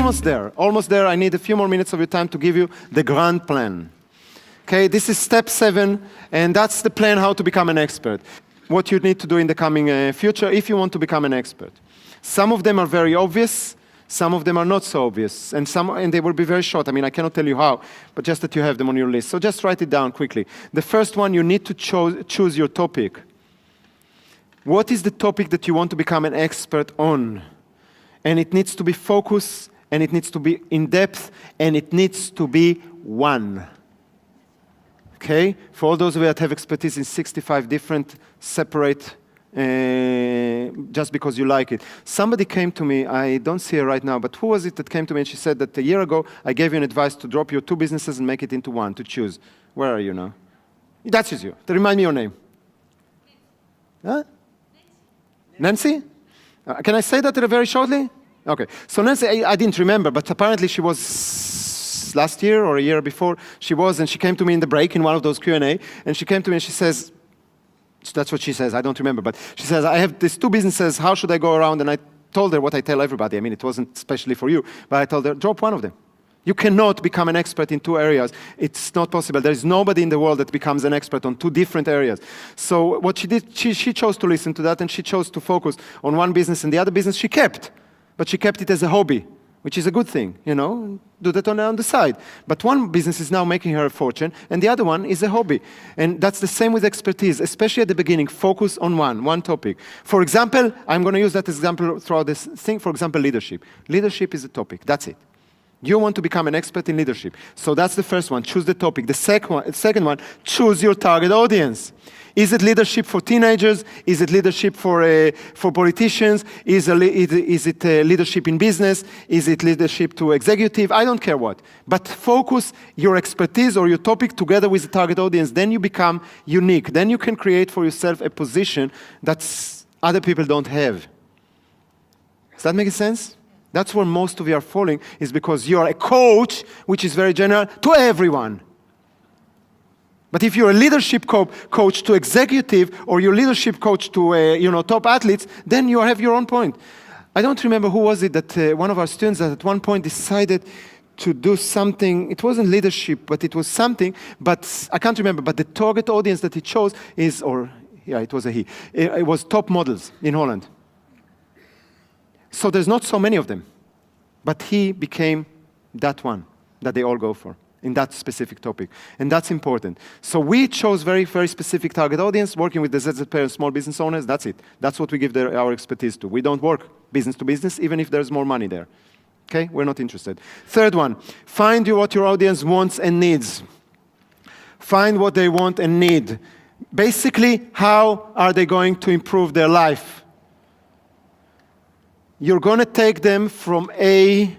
almost there. Almost there. I need a few more minutes of your time to give you the grand plan. Okay, this is step 7, and that's the plan how to become an expert. What you need to do in the coming future if you want to become an expert. Some of them are very obvious, some of them are not so obvious, and they will be very short. I mean, I cannot tell you how, but just that you have them on your list. So just write it down quickly. The first one, you need to choose your topic. What is the topic that you want to become an expert on? And it needs to be focused, and it needs to be in depth, and it needs to be one. Okay? For all those of you that have expertise in 65 different separate, just because you like it. Somebody came to me, I don't see her right now, but who was it that came to me and she said that a year ago I gave you an advice to drop your 2 businesses and make it into one, to choose. Where are you now? That's you. Remind me your name. Huh? Nancy? Can I say that very shortly? Okay. So Nancy, I didn't remember, but apparently she was last year or a year before, and she came to me in the break in one of those Q&A, and she came to me and she says, that's what she says, I don't remember, but she says, I have these 2 businesses, how should I go around? And I told her what I tell everybody. I mean, it wasn't especially for you, but I told her, drop one of them. You cannot become an expert in 2 areas. It's not possible. There is nobody in the world that becomes an expert on 2 different areas. So what she did, she chose to listen to that, and she chose to focus on one business, and the other business she kept. But she kept it as a hobby, which is a good thing, you know, do that on the side. But one business is now making her a fortune, and the other one is a hobby. And that's the same with expertise, especially at the beginning. Focus on one topic. For example, I'm going to use that example throughout this thing. For example, leadership. Leadership is a topic. That's it. You want to become an expert in leadership. So that's the first one. Choose the topic. The second one, choose your target audience. Is it leadership for teenagers? Is it leadership for politicians? Is it leadership in business? Is it leadership to executive? I don't care what. But focus your expertise or your topic together with the target audience. Then you become unique. Then you can create for yourself a position that other people don't have. Does that make sense? That's where most of you are falling, is because you are a coach, which is very general, to everyone. But if you're a leadership coach to executive, or you're a leadership coach to top athletes, then you have your own point. I don't remember who was it that one of our students at one point decided to do something. It wasn't leadership, but it was something. But I can't remember. But the target audience that he chose it was a he. It was top models in Holland. So there's not so many of them. But he became that one that they all go for in that specific topic. And that's important. So we chose very, very specific target audience, working with the ZZP and small business owners. That's it. That's what we give our expertise to. We don't work business to business, even if there's more money there. Okay? We're not interested. Third one, find what your audience wants and needs. Find what they want and need. Basically, how are they going to improve their life? You're going to take them from A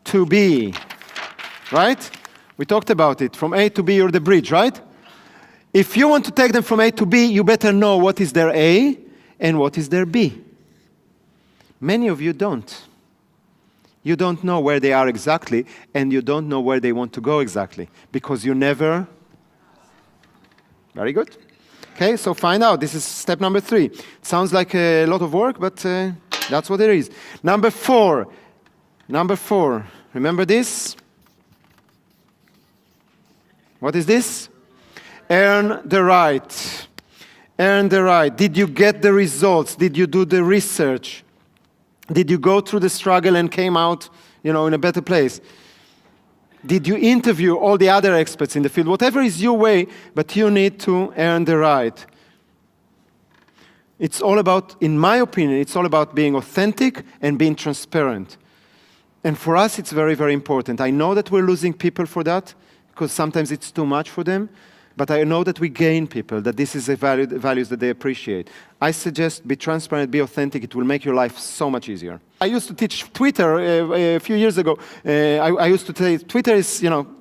to B, right? We talked about it. From A to B, you're the bridge, right? If you want to take them from A to B, you better know what is their A and what is their B. Many of you don't. You don't know where they are exactly, and you don't know where they want to go exactly, because you never... Very good. Okay, so find out. This is step number 3. It sounds like a lot of work, but that's what it is. Number 4. Remember this? What is this? Earn the right. Earn the right. Did you get the results? Did you do the research? Did you go through the struggle and came out, in a better place? Did you interview all the other experts in the field? Whatever is your way, but you need to earn the right. It's all about, in my opinion, it's all about being authentic and being transparent. And for us, it's very, very important. I know that we're losing people for that, because sometimes it's too much for them. But I know that we gain people, that this is a values that they appreciate. I suggest be transparent, be authentic. It will make your life so much easier. I used to teach Twitter a few years ago. I used to say Twitter is,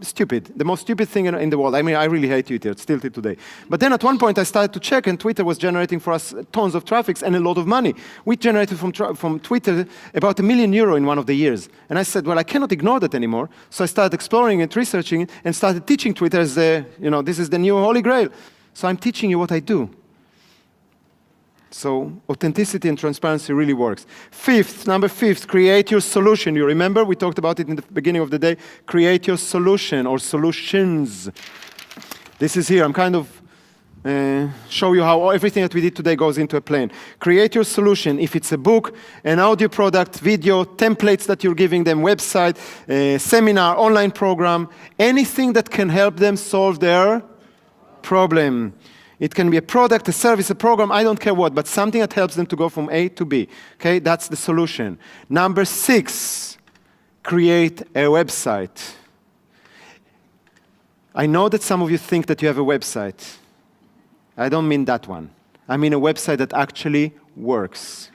stupid, the most stupid thing in the world. I mean, I really hate Twitter, still till today. But then at one point I started to check, and Twitter was generating for us tons of traffic and a lot of money. We generated from Twitter about €1 million in one of the years. And I said, well, I cannot ignore that anymore. So I started exploring it, researching it, and started teaching Twitter as this is the new holy grail. So I'm teaching you what I do. So authenticity and transparency really works. Number fifth, create your solution. You remember we talked about it in the beginning of the day. Create your solution or solutions. This is here. I'm kind of show you how everything that we did today goes into a plan. Create your solution. If it's a book, an audio product, video, templates that you're giving them, website, seminar, online program, anything that can help them solve their problem. It can be a product, a service, a program, I don't care what, but something that helps them to go from A to B. Okay, that's the solution. Number 6, create a website. I know that some of you think that you have a website. I don't mean that one. I mean a website that actually works.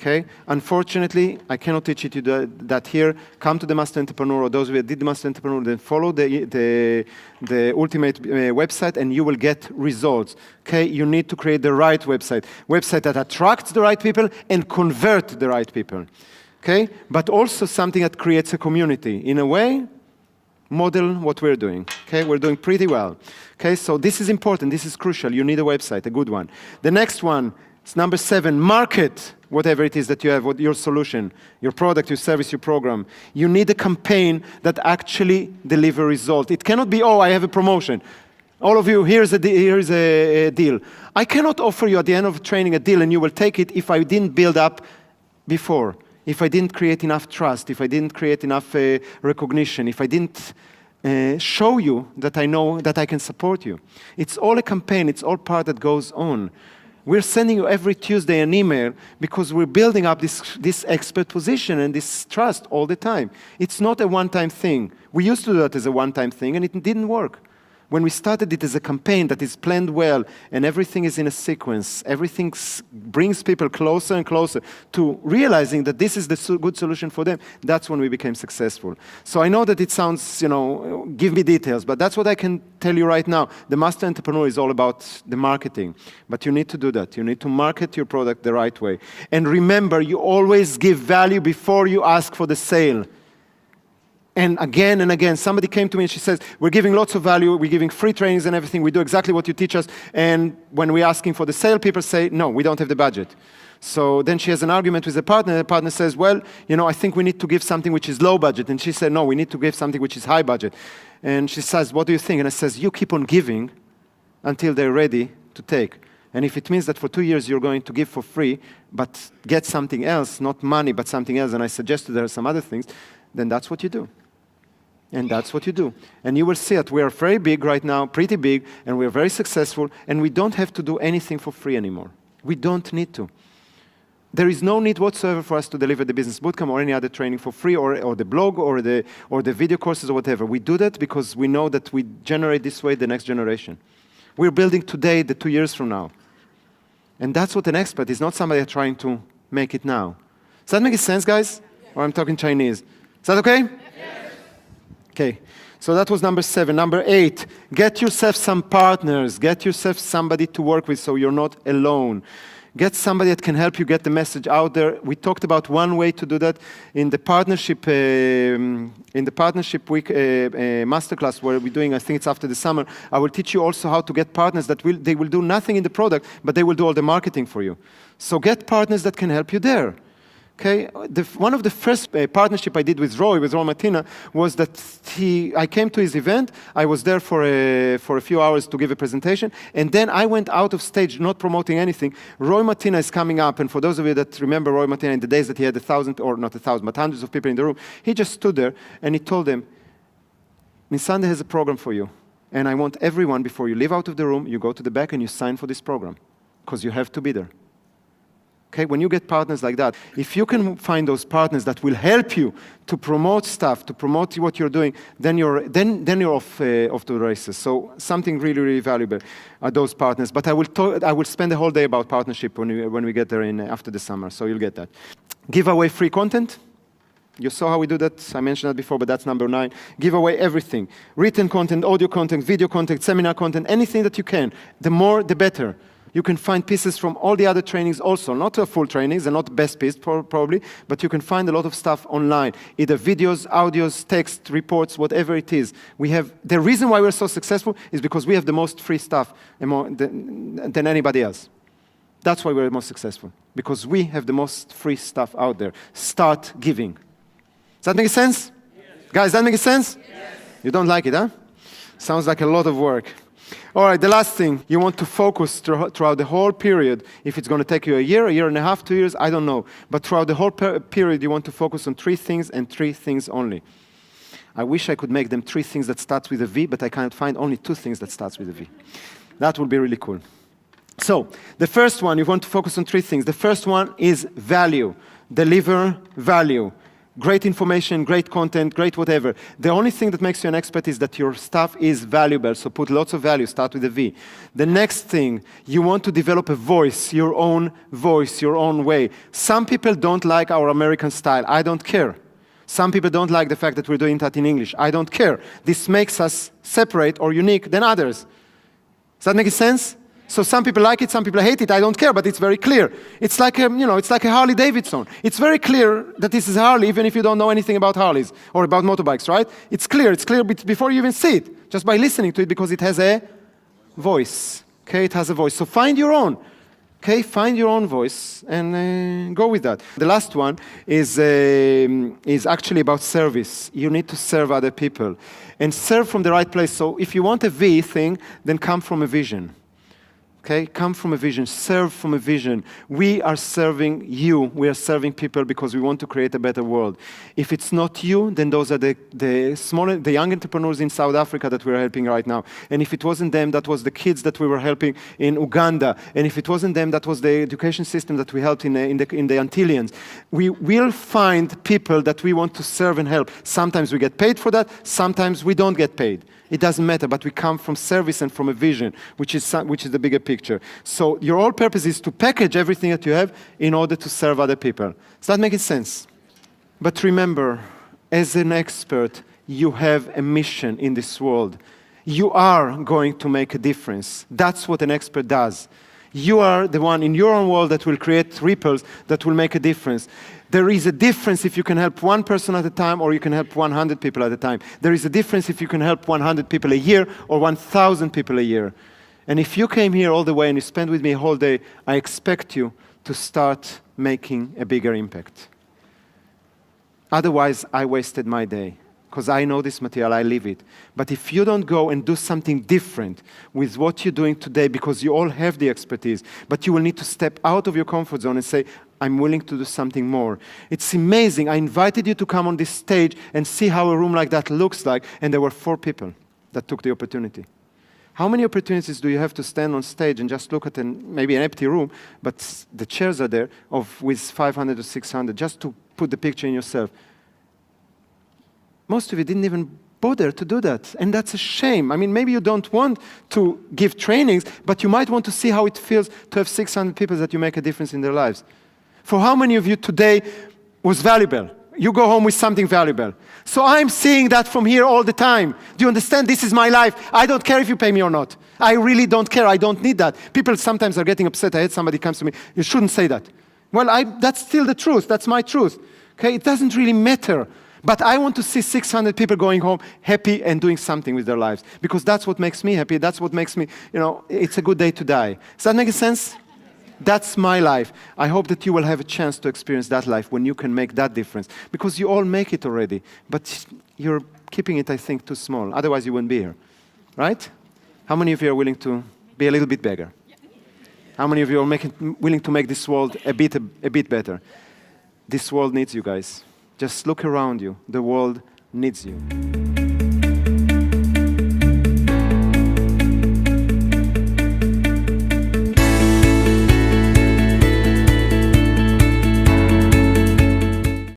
Okay? Unfortunately, I cannot teach you to do that here. Come to the Master Entrepreneur, or those who did the Master Entrepreneur, then follow the ultimate website, and you will get results. Okay? You need to create the right website. Website that attracts the right people and convert the right people. Okay? But also something that creates a community. In a way, model what we're doing. Okay? We're doing pretty well. Okay? So this is important. This is crucial. You need a website, a good one. The next one is number 7, market whatever it is that you have, your solution, your product, your service, your program. You need a campaign that actually delivers result. It cannot be, oh, I have a promotion. All of you, here's a deal. I cannot offer you at the end of training a deal and you will take it if I didn't build up before, if I didn't create enough trust, if I didn't create enough recognition, if I didn't show you that I know that I can support you. It's all a campaign. It's all part that goes on. We're sending you every Tuesday an email because we're building up this expert position and this trust all the time. It's not a one-time thing. We used to do that as a one-time thing, and it didn't work. When we started it as a campaign that is planned well and everything is in a sequence, everything brings people closer and closer to realizing that this is the good solution for them, that's when we became successful. So I know that it sounds, give me details, but that's what I can tell you right now. The Master Entrepreneur is all about the marketing, but you need to do that. You need to market your product the right way. And remember, you always give value before you ask for the sale. And again, somebody came to me and she says, we're giving lots of value, we're giving free trainings and everything, we do exactly what you teach us, and when we're asking for the sale, people say, no, we don't have the budget. So then she has an argument with the partner says, well, I think we need to give something which is low budget. And she said, no, we need to give something which is high budget. And she says, what do you think? And I says, you keep on giving until they're ready to take. And if it means that for 2 years you're going to give for free, but get something else, not money, but something else, and I suggested there are some other things, then that's what you do. And that's what you do. And you will see that we are very big right now, pretty big, and we're very successful, and we don't have to do anything for free anymore. We don't need to. There is no need whatsoever for us to deliver the Business Bootcamp or any other training for free, or the blog, or the video courses, or whatever. We do that because we know that we generate this way the next generation. We're building today the 2 years from now. And that's what an expert is, not somebody trying to make it now. Does that make sense, guys? Yeah. Or I'm talking Chinese. Is that okay? Okay, so that was number 7. Number 8, get yourself some partners. Get yourself somebody to work with so you're not alone. Get somebody that can help you get the message out there. We talked about one way to do that in the partnership week masterclass where we're doing, I think it's after the summer. I will teach you also how to get partners that they will do nothing in the product, but they will do all the marketing for you. So get partners that can help you there. Okay, one of the first partnership I did with Roy Martina, was that I came to his event, I was there for a few hours to give a presentation, and then I went out of stage not promoting anything. Roy Martina is coming up, and for those of you that remember Roy Martina in the days that he had 1,000, or not 1,000, but hundreds of people in the room, he just stood there and he told them, Nisande has a program for you, and I want everyone, before you leave out of the room, you go to the back and you sign for this program, because you have to be there. Okay, when you get partners like that, if you can find those partners that will help you to promote stuff, to promote what you're doing, then you're off to the races. So something really, really valuable are those partners. But I will spend the whole day about partnership when we get there after the summer. So you'll get that. Give away free content. You saw how we do that. I mentioned that before, but that's number 9. Give away everything. Written content, audio content, video content, seminar content, anything that you can. The more, the better. You can find pieces from all the other trainings also, not full trainings, and not the best piece probably, but you can find a lot of stuff online, either videos, audios, text, reports, whatever it is. The reason why we're so successful is because we have the most free stuff than anybody else. That's why we're the most successful, because we have the most free stuff out there. Start giving. Does that make sense? Yes. Guys, does that make sense? Yes. You don't like it, huh? Sounds like a lot of work. All right, the last thing, you want to focus throughout the whole period. If it's going to take you a year and a half, 2 years, I don't know. But throughout the whole period, you want to focus on 3 things and 3 things only. I wish I could make them 3 things that start with a V, but I can't find only 2 things that starts with a V. That would be really cool. So, the first one, you want to focus on 3 things. The first one is value. Deliver value. Great information, great content, great whatever. The only thing that makes you an expert is that your stuff is valuable, so put lots of value, start with a V. The next thing, you want to develop a voice, your own way. Some people don't like our American style. I don't care. Some people don't like the fact that we're doing that in English. I don't care. This makes us separate or unique than others. Does that make sense? So some people like it, some people hate it. I don't care, but it's very clear. It's like it's like a Harley Davidson. It's very clear that this is Harley, even if you don't know anything about Harleys or about motorbikes, right? It's clear before you even see it, just by listening to it, because it has a voice. Okay, it has a voice. So find your own. Okay, find your own voice and go with that. The last one is actually about service. You need to serve other people and serve from the right place. So if you want a V thing, then come from a vision. Okay, come from a vision, serve from a vision. We are serving you. We are serving people because we want to create a better world. If it's not you, then those are the young entrepreneurs in South Africa that we're helping right now. And if it wasn't them, that was the kids that we were helping in Uganda. And if it wasn't them, that was the education system that we helped in the Antillians. We will find people that we want to serve and help. Sometimes we get paid for that. Sometimes we don't get paid. It doesn't matter, but we come from service and from a vision, which is the bigger picture. So your whole purpose is to package everything that you have in order to serve other people. Does that make sense? But remember, as an expert, you have a mission in this world. You are going to make a difference. That's what an expert does. You are the one in your own world that will create ripples that will make a difference. There is a difference if you can help 1 person at a time or you can help 100 people at a time. There is a difference if you can help 100 people a year or 1,000 people a year. And if you came here all the way and you spent with me a whole day, I expect you to start making a bigger impact. Otherwise, I wasted my day. Because I know this material, I live it. But if you don't go and do something different with what you're doing today, because you all have the expertise, but you will need to step out of your comfort zone and say, I'm willing to do something more. It's amazing. I invited you to come on this stage and see how a room like that looks like, and there were 4 people that took the opportunity. How many opportunities do you have to stand on stage and just look at maybe an empty room, but the chairs are there with 500 or 600, just to put the picture in yourself? Most of you didn't even bother to do that, and that's a shame. I mean, maybe you don't want to give trainings, but you might want to see how it feels to have 600 people that you make a difference in their lives. For how many of you today was valuable? You go home with something valuable. So I'm seeing that from here all the time. Do you understand? This is my life. I don't care if you pay me or not. I really don't care. I don't need that. People sometimes are getting upset. I had somebody comes to me, you shouldn't say that. Well, that's still the truth. That's my truth. Okay? It doesn't really matter. But I want to see 600 people going home happy and doing something with their lives. Because that's what makes me happy. That's what makes me, it's a good day to die. Does that make sense? That's my life. I hope that you will have a chance to experience that life when you can make that difference. Because you all make it already. But you're keeping it, I think, too small. Otherwise, you wouldn't be here. Right? How many of you are willing to be a little bit bigger? How many of you are willing to make this world a bit better? This world needs you guys. Just look around you. The world needs you.